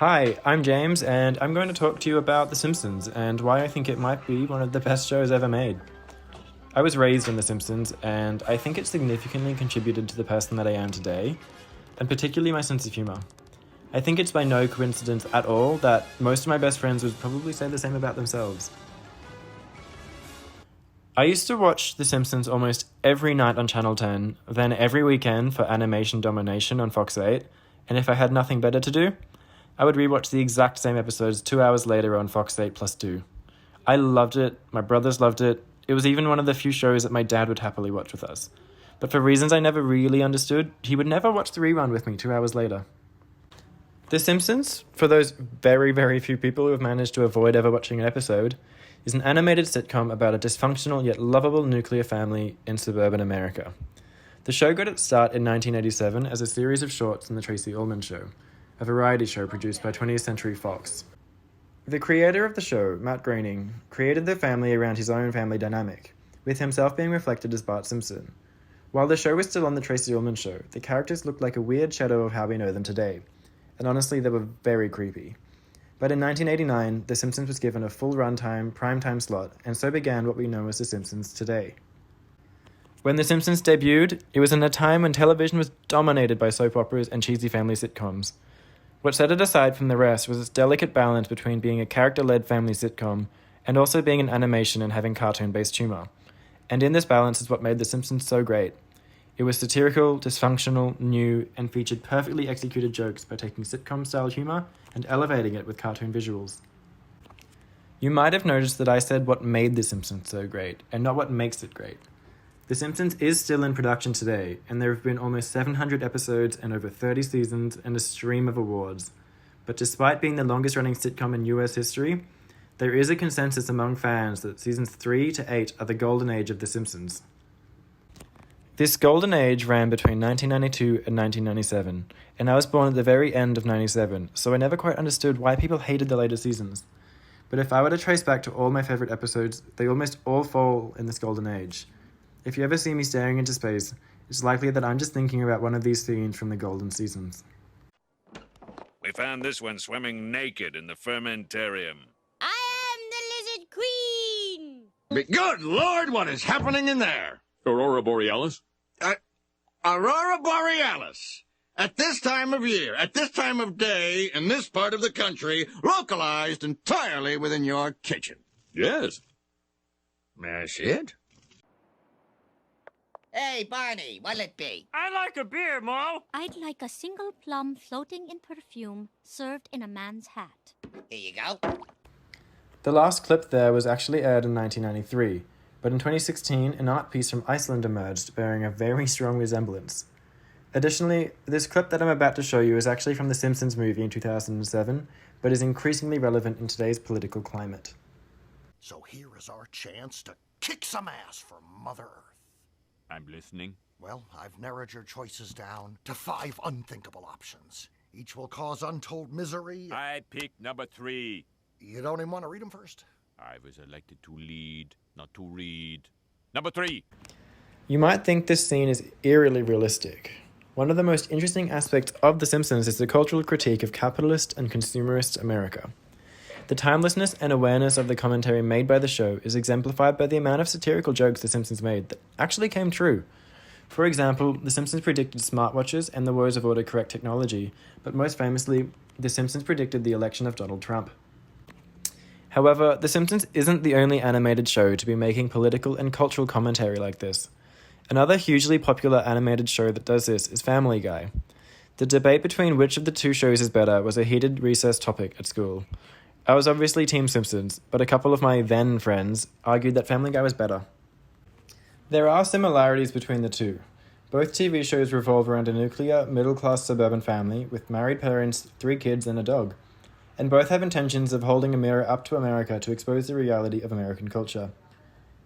Hi, I'm James, and I'm going to talk to you about The Simpsons and why I think it might be one of the best shows ever made. I was raised on The Simpsons, and I think it significantly contributed to the person that I am today, and particularly my sense of humor. I think it's by no coincidence at all that most of my best friends would probably say the same about themselves. I used to watch The Simpsons almost every night on Channel 10, then every weekend for Animation Domination on Fox 8, and if I had nothing better to do, I would rewatch the exact same episodes 2 hours later on Fox 8 plus 2. I loved it, my brothers loved it, it was even one of the few shows that my dad would happily watch with us. But for reasons I never really understood, he would never watch the rerun with me 2 hours later. The Simpsons, for those very, very few people who have managed to avoid ever watching an episode, is an animated sitcom about a dysfunctional yet lovable nuclear family in suburban America. The show got its start in 1987 as a series of shorts in The Tracy Ullman Show, a variety show produced by 20th Century Fox. The creator of the show, Matt Groening, created the family around his own family dynamic, with himself being reflected as Bart Simpson. While the show was still on The Tracy Ullman Show, the characters looked like a weird shadow of how we know them today, and honestly they were very creepy. But in 1989, The Simpsons was given a full runtime, primetime slot, and so began what we know as The Simpsons today. When The Simpsons debuted, it was in a time when television was dominated by soap operas and cheesy family sitcoms. What set it aside from the rest was its delicate balance between being a character-led family sitcom and also being an animation and having cartoon-based humor. And in this balance is what made The Simpsons so great. It was satirical, dysfunctional, new, and featured perfectly executed jokes by taking sitcom-style humor and elevating it with cartoon visuals. You might have noticed that I said what made The Simpsons so great, and not what makes it great. The Simpsons is still in production today, and there have been almost 700 episodes and over 30 seasons and a stream of awards. But despite being the longest-running sitcom in US history, there is a consensus among fans that seasons 3 to 8 are the golden age of The Simpsons. This golden age ran between 1992 and 1997, and I was born at the very end of 97, so I never quite understood why people hated the later seasons. But if I were to trace back to all my favorite episodes, they almost all fall in this golden age. If you ever see me staring into space, it's likely that I'm just thinking about one of these scenes from the golden seasons. We found this one swimming naked in the fermentarium. I am the Lizard Queen! Good Lord, what is happening in there? Aurora Borealis? Aurora Borealis. At this time of year, at this time of day, in this part of the country, localized entirely within your kitchen. Yes. That's it? Hey, Barney, what'll it be? I like a beer, Mo. I'd like a single plum floating in perfume served in a man's hat. Here you go. The last clip there was actually aired in 1993, but in 2016, an art piece from Iceland emerged bearing a very strong resemblance. Additionally, this clip that I'm about to show you is actually from the Simpsons movie in 2007, but is increasingly relevant in today's political climate. So here is our chance to kick some ass for Mother Earth. I'm listening. Well, I've narrowed your choices down to 5 unthinkable options. Each will cause untold misery. I pick number 3. You don't even want to read them first? I was elected to lead, not to read. Number 3. You might think this scene is eerily realistic. One of the most interesting aspects of The Simpsons is the cultural critique of capitalist and consumerist America. The timelessness and awareness of the commentary made by the show is exemplified by the amount of satirical jokes The Simpsons made that actually came true. For example, The Simpsons predicted smartwatches and the woes of autocorrect technology, but most famously, The Simpsons predicted the election of Donald Trump. However, The Simpsons isn't the only animated show to be making political and cultural commentary like this. Another hugely popular animated show that does this is Family Guy. The debate between which of the two shows is better was a heated recess topic at school. I was obviously Team Simpsons, but a couple of my then friends argued that Family Guy was better. There are similarities between the two. Both TV shows revolve around a nuclear, middle-class suburban family with married parents, 3 kids, and a dog. And both have intentions of holding a mirror up to America to expose the reality of American culture.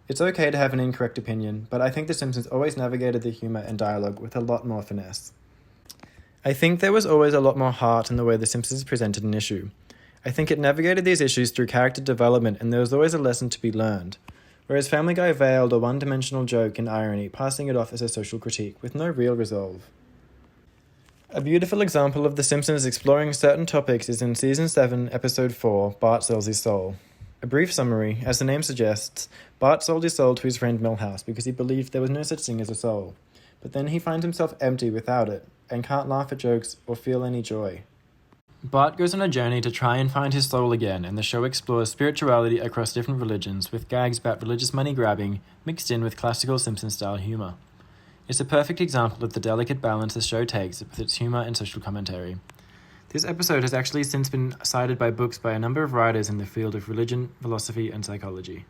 It's okay to have an incorrect opinion, but I think The Simpsons always navigated the humor and dialogue with a lot more finesse. I think there was always a lot more heart in the way The Simpsons presented an issue. I think it navigated these issues through character development, and there was always a lesson to be learned. Whereas Family Guy veiled a one-dimensional joke and irony, passing it off as a social critique with no real resolve. A beautiful example of The Simpsons exploring certain topics is in Season 7, Episode 4, Bart Sells His Soul. A brief summary, as the name suggests, Bart sold his soul to his friend Milhouse because he believed there was no such thing as a soul. But then he finds himself empty without it, and can't laugh at jokes or feel any joy. Bart goes on a journey to try and find his soul again, and the show explores spirituality across different religions, with gags about religious money-grabbing mixed in with classical Simpsons-style humour. It's a perfect example of the delicate balance the show takes with its humour and social commentary. This episode has actually since been cited by books by a number of writers in the field of religion, philosophy, and psychology.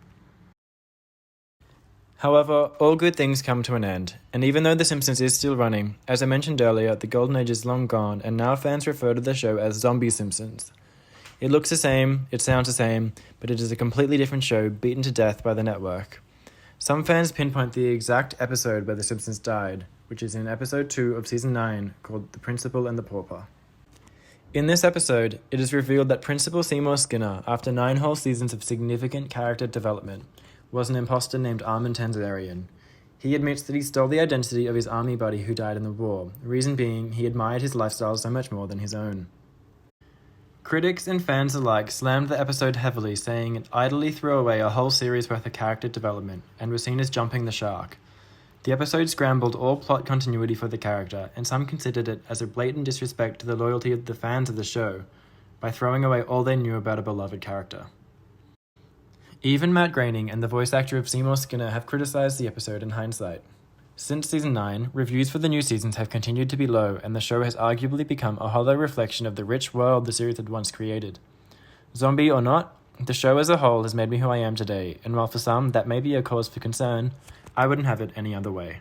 However, all good things come to an end, and even though The Simpsons is still running, as I mentioned earlier, the golden age is long gone, and now fans refer to the show as Zombie Simpsons. It looks the same, it sounds the same, but it is a completely different show beaten to death by the network. Some fans pinpoint the exact episode where The Simpsons died, which is in episode 2 of season 9, called The Principal and the Pauper. In this episode, it is revealed that Principal Seymour Skinner, after 9 whole seasons of significant character development, was an imposter named Armin Tanzarian. He admits that he stole the identity of his army buddy who died in the war, reason being he admired his lifestyle so much more than his own. Critics and fans alike slammed the episode heavily, saying it idly threw away a whole series worth of character development, and was seen as jumping the shark. The episode scrambled all plot continuity for the character, and some considered it as a blatant disrespect to the loyalty of the fans of the show, by throwing away all they knew about a beloved character. Even Matt Groening and the voice actor of Seymour Skinner have criticized the episode in hindsight. Since season 9, reviews for the new seasons have continued to be low, and the show has arguably become a hollow reflection of the rich world the series had once created. Zombie or not, the show as a whole has made me who I am today, and while for some that may be a cause for concern, I wouldn't have it any other way.